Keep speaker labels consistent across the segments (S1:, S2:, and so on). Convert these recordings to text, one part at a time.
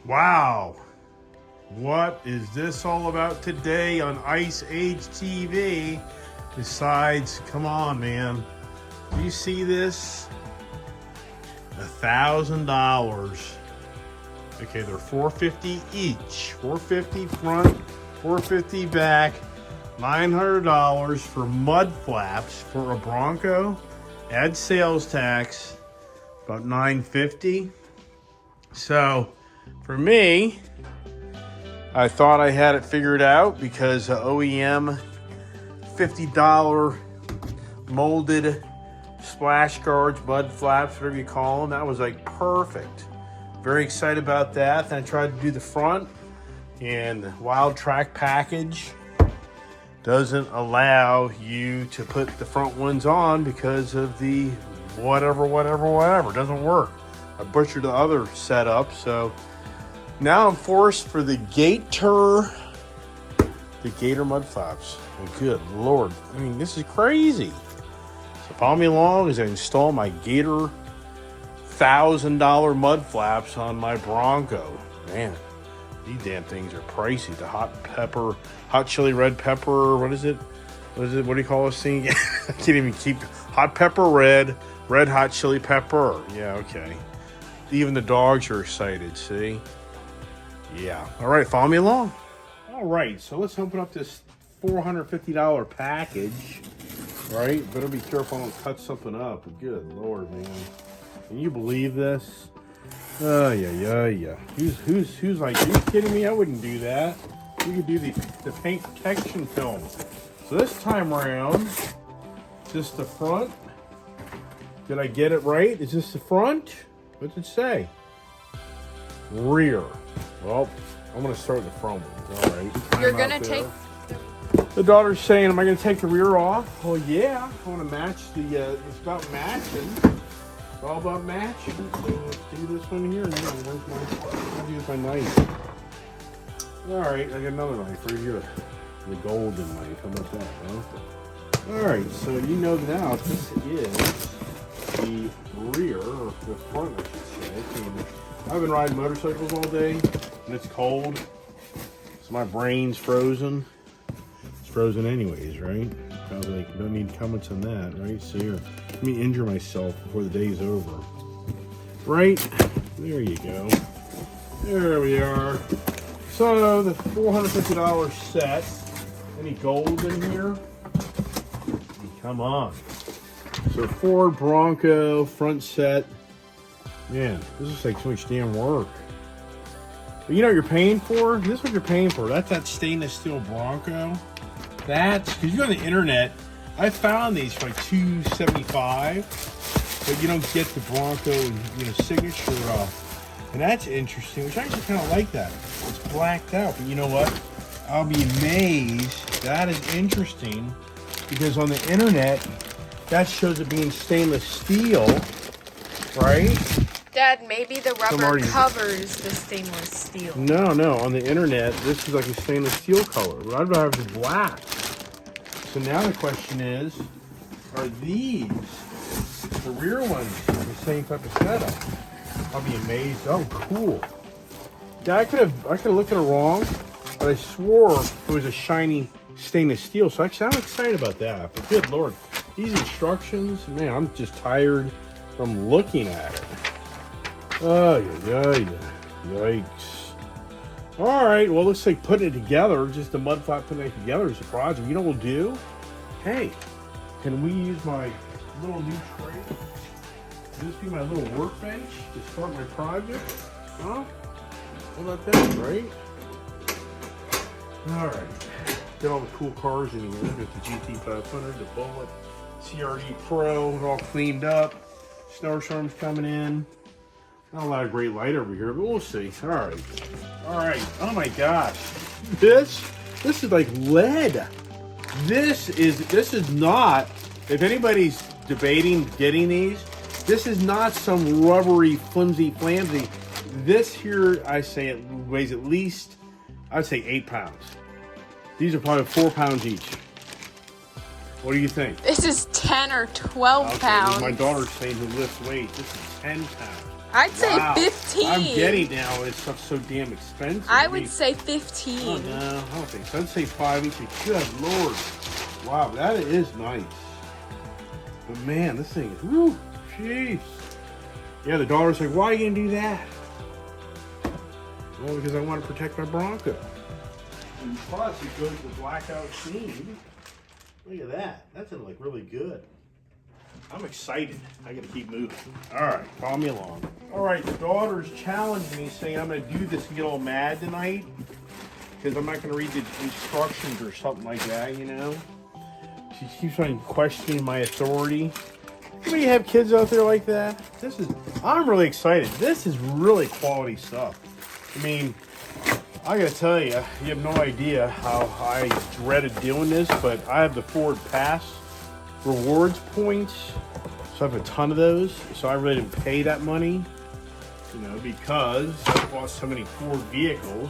S1: Wow. What is this all about today on Ice Age TV? Besides, come on, man. Do you see this? $1,000. Okay, they're $450 each. $450 front, $450 back. $900 for mud flaps for a Bronco. Add sales tax, about $950. So, for me, I thought I had it figured out because OEM $50 molded splash guards, mud flaps, whatever you call them. That was like perfect. Very excited about that. Then I tried to do the front, and the Wild Track package doesn't allow you to put the front ones on because of the whatever. It doesn't work. I butchered the other setup, so now I'm forced for the Gator mud flaps. Oh, good Lord. I mean, this is crazy. So follow me along as I install my Gator $1,000 mud flaps on my Bronco. Man, these damn things are pricey. The hot chili red pepper, what is it? What do you call this thing? I can't even keep hot pepper red hot chili pepper. Yeah, okay. Even the dogs are excited, see? Yeah. All right, follow me along. All right, so let's open up this $450 package. Right? Better be careful I don't cut something up. Good Lord, man. Can you believe this? Yeah. Who's like, are you kidding me? I wouldn't do that. You could do the paint protection film. So this time around, is this the front? Did I get it right? Is this the front? What did it say? Rear. Well, I'm going to start with the front one. All right.
S2: You're going to take...
S1: The daughter's saying, am I going to take the rear off? Well, yeah. I want to match it's about matching. It's all about matching. So let's do this one here now. I'll use my knife. All right, I got another knife right here. The golden knife. How about that, huh? All right, so you know now this is the rear, or the front, I should say. I've been riding motorcycles all day, and it's cold, so my brain's frozen. It's frozen anyways, right? Probably like, don't need comments on that, right? So here, let me injure myself before the day's over. Right? There you go. There we are. So, the $450 set. Any gold in here? Come on. So, Ford Bronco front set. Man, this is like so much damn work. But you know what you're paying for? This is what you're paying for. That's that stainless steel Bronco. That's, because you go on the internet, I found these for like $275, but you don't get the Bronco, signature. And that's interesting, which I actually kind of like that. It's blacked out, but you know what? I'll be amazed. That is interesting, because on the internet, that shows it being stainless steel, right?
S2: Dad, maybe the rubber covers the stainless steel.
S1: No. On the internet, this is like a stainless steel color. But I'd rather have it black. So now the question is, are these, the rear ones, the same type of setup? I'll be amazed. Oh, cool. Yeah, I could have looked at it wrong, but I swore it was a shiny stainless steel. So actually, I'm excited about that. But good Lord, these instructions, man, I'm just tired from looking at it. Oh, yikes. All right, well, looks like putting it together, just the mud flap putting it together is a project. You know what we'll do? Hey, can we use my little new tray? Can this be my little workbench to start my project? Huh? How about that, right? All right. Get all the cool cars in here. Got the GT500, the Bullet, CRD Pro, all cleaned up. Snowstorm's coming in. Not a lot of great light over here, but we'll see. All right. Oh my gosh. This is like lead. This is not, if anybody's debating getting these, this is not some rubbery, flimsy. This here, I say it weighs at least, I'd say 8 pounds. These are probably 4 pounds each. What do you think?
S2: This is 10 or 12 pounds.
S1: My daughter's saying who lifts weights. This is 10 pounds.
S2: I'd say
S1: Wow.
S2: 15.
S1: I'm getting now. This stuff's so damn expensive.
S2: I would say 15.
S1: Oh, no, I don't think so. I'd say 5 each. Good Lord. Wow, that is nice. But man, this thing is, whoo, jeez. Yeah, the daughter's like, why are you going to do that? Well, because I want to protect my Bronco. And plus, it goes to blackout sheen. Look at that. That's gonna look really good. I'm excited. I gotta keep moving. All right, follow me along. All right, the daughter's challenging me, saying I'm gonna do this and get all mad tonight because I'm not gonna read the instructions or something like that, you know? She keeps on questioning my authority. Do you have kids out there like that? I'm really excited. This is really quality stuff. I mean, I gotta tell you, you have no idea how I dreaded doing this, but I have the Ford Pass rewards points, so I have a ton of those. So I really didn't pay that money, you know, because I bought so many Ford vehicles.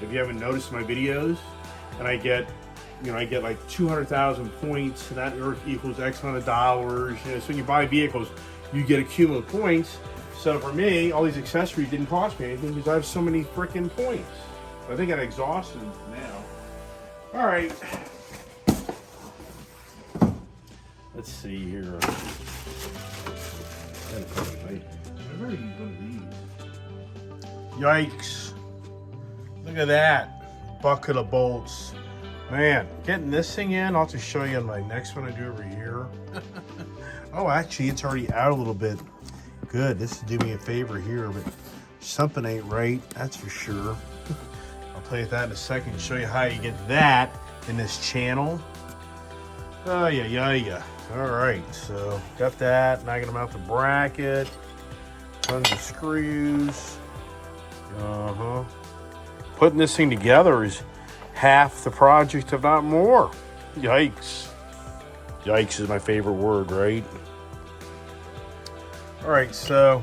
S1: If you haven't noticed my videos, and I get like 200,000 points, and that equals X amount of dollars. You know, so when you buy vehicles, you get a cumulative points. So for me, all these accessories didn't cost me anything because I have so many freaking points. I think I'm exhausted now. All right. Let's see here. I've already used one of these. Yikes. Look at that. Bucket of bolts. Man, getting this thing in, I'll have to show you on my next one I do over here. Oh, actually, it's already out a little bit. Good. This will do me a favor here, but something ain't right. That's for sure. Play with that in a second and show you how you get that in this channel. Oh yeah. All right, so got that. Now I got them out the bracket. Tons of screws. Putting this thing together is half the project, if not more. Yikes. Yikes is my favorite word, right? All right, so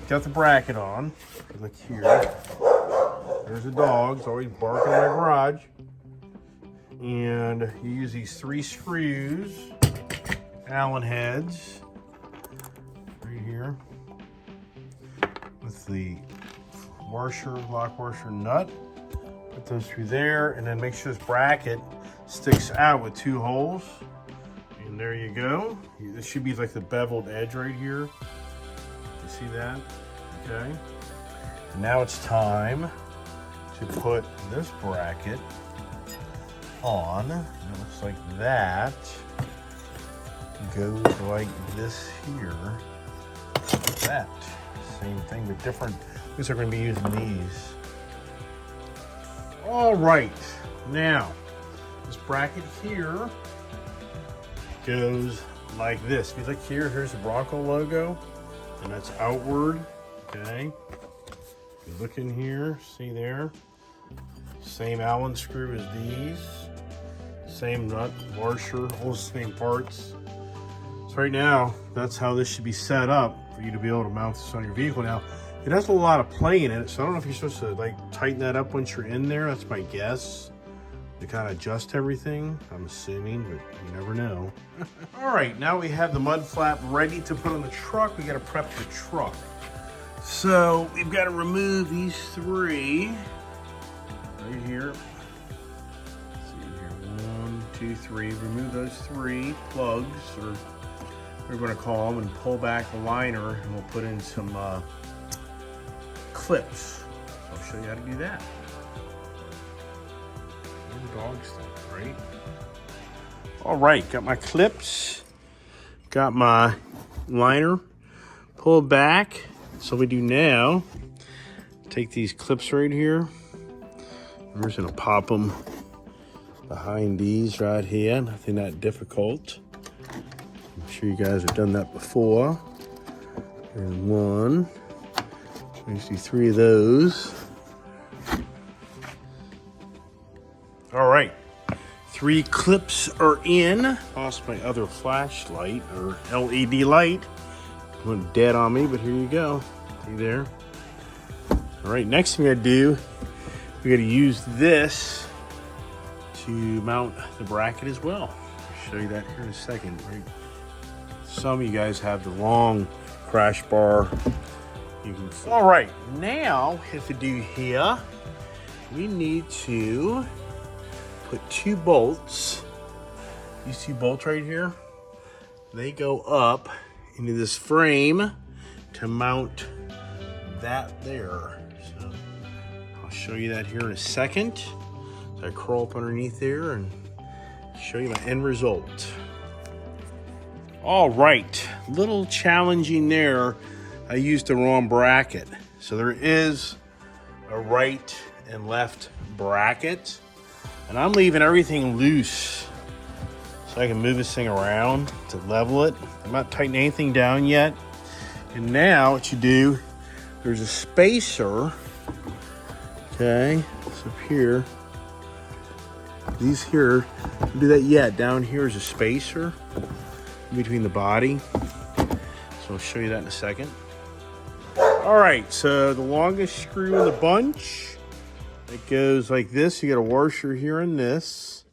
S1: got the bracket on. Look here. There's a dog. It's always barking in my garage. And you use these 3 screws, Allen heads, right here, with the lock washer nut. Put those through there, and then make sure this bracket sticks out with 2 holes. And there you go. This should be like the beveled edge right here. You see that? Okay. Now it's time to put this bracket on. It looks like that. Goes like this here. That. Same thing, but different. These are going to be using these. All right. Now, this bracket here goes like this. If you look here, here's the Bronco logo, and that's outward. Okay. If you look in here, see there. Same Allen screw as these. Same nut, washer, all the same parts. So right now, that's how this should be set up for you to be able to mount this on your vehicle. Now, it has a lot of play in it, so I don't know if you're supposed to like tighten that up once you're in there. That's my guess. To kind of adjust everything, I'm assuming, but you never know. All right, now we have the mud flap ready to put on the truck. We got to prep the truck. So we've got to remove these 3 right here. Let's see here, 1, 2, 3. Remove those 3 plugs, or we're going to call them, and pull back the liner, and we'll put in some clips. So I'll show you how to do that. Dog stuff, right? All right, got my clips, got my liner, pull back. So we do now, take these clips right here. I'm just gonna pop them behind these right here. Nothing that difficult. I'm sure you guys have done that before. There's 1. There's 3 of those. All right, 3 clips are in. Lost my other flashlight or LED light. Went dead on me, but here you go. See there? All right, next thing I do, we got to use this to mount the bracket as well. I'll show you that here in a second. Right? Some of you guys have the long crash bar. All right, now what we have to do here, we need to put 2 bolts. These 2 bolts right here, they go up into this frame to mount that there. So I'll show you that here in a second. So I crawl up underneath there and show you my end result. All right, little challenging there. I used the wrong bracket. So there is a right and left bracket. And I'm leaving everything loose so I can move this thing around to level it. I'm not tightening anything down yet. And now what you do, there's a spacer. Okay, it's up here. These here, don't do that yet. Down here is a spacer in between the body. So I'll show you that in a second. All right, so the longest screw in the bunch, it goes like this. You got a washer here in this,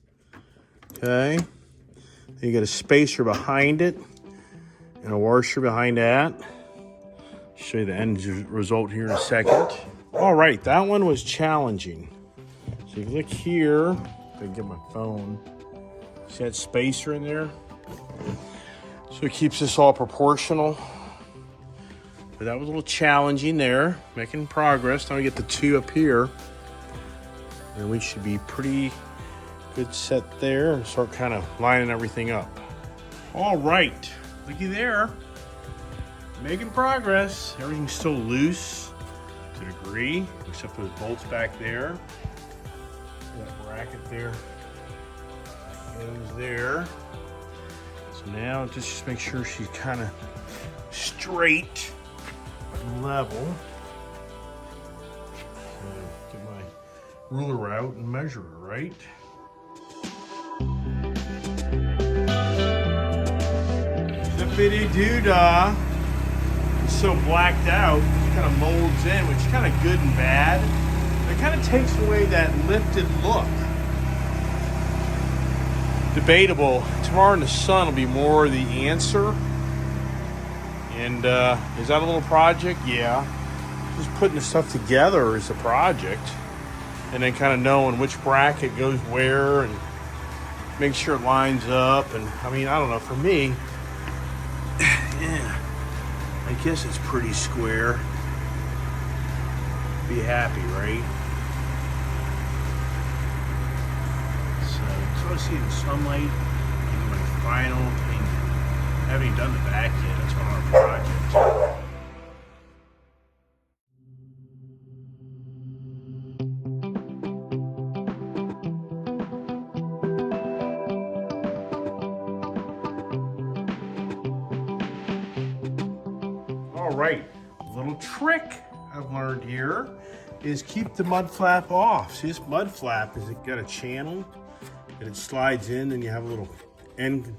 S1: okay? Then you got a spacer behind it and a washer behind that. Show you the end result here in a second. All right, that one was challenging. So you look here, if I can get my phone. See that spacer in there? So it keeps this all proportional. But that was a little challenging there, making progress. Now we get the 2 up here. And we should be pretty good set there and start kind of lining everything up. All right, looky there. Making progress. Everything's still loose to a degree, except those bolts back there. That bracket there. That goes there. So now just make sure she's kind of straight. Level. So get my ruler out and measure her, right? Zippity doo dah. It's so blacked out, it kind of molds in, which is kind of good and bad. It kind of takes away that lifted look. Debatable. Tomorrow in the sun will be more the answer. And is that a little project? Yeah. Just putting the stuff together is a project. And then kind of knowing which bracket goes where and make sure it lines up. And I mean, I don't know, for me, yeah, I guess it's pretty square. Be happy, right? So I see the sunlight in my final opinion. I haven't even done the back yet. That's on our project. All right, a little trick I've learned here is keep the mud flap off. See, this mud flap is got a channel and it slides in, and you have a little end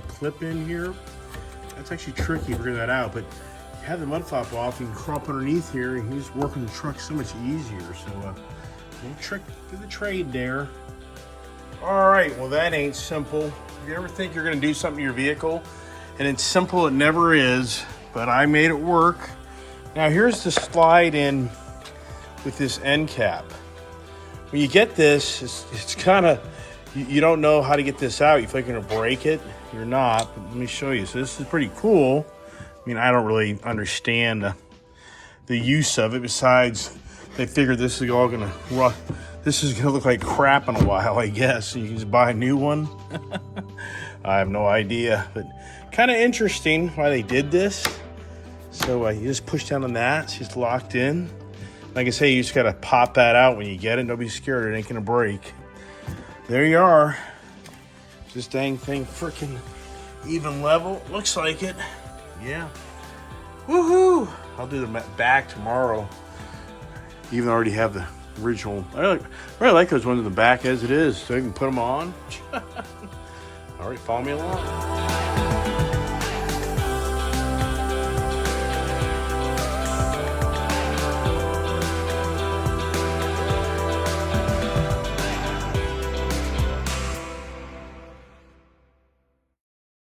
S1: clip in here. That's actually tricky to figure that out, but you have the mud flap off, you can crawl up underneath here and you just work on the truck so much easier. So little trick to the trade there. All right, well that ain't simple. If you ever think you're gonna do something to your vehicle and it's simple, it never is, but I made it work. Now here's the slide in with this end cap. When you get this, it's kind of, you don't know how to get this out. You feel like you're gonna break it. You're not, but let me show you. So this is pretty cool. I mean, I don't really understand the use of it, besides they figured this is all gonna run. This is gonna look like crap in a while, I guess. You can just buy a new one. I have no idea, but kind of interesting why they did this. So you just push down on that, it's just locked in. Like I say, you just gotta pop that out when you get it. Don't be scared, it ain't gonna break. There you are. This dang thing freaking even level. Looks like it. Yeah. Woohoo! I'll do the back tomorrow. Even though I already have the original. I really like those ones in the back as it is, so I can put them on. All right, follow me along.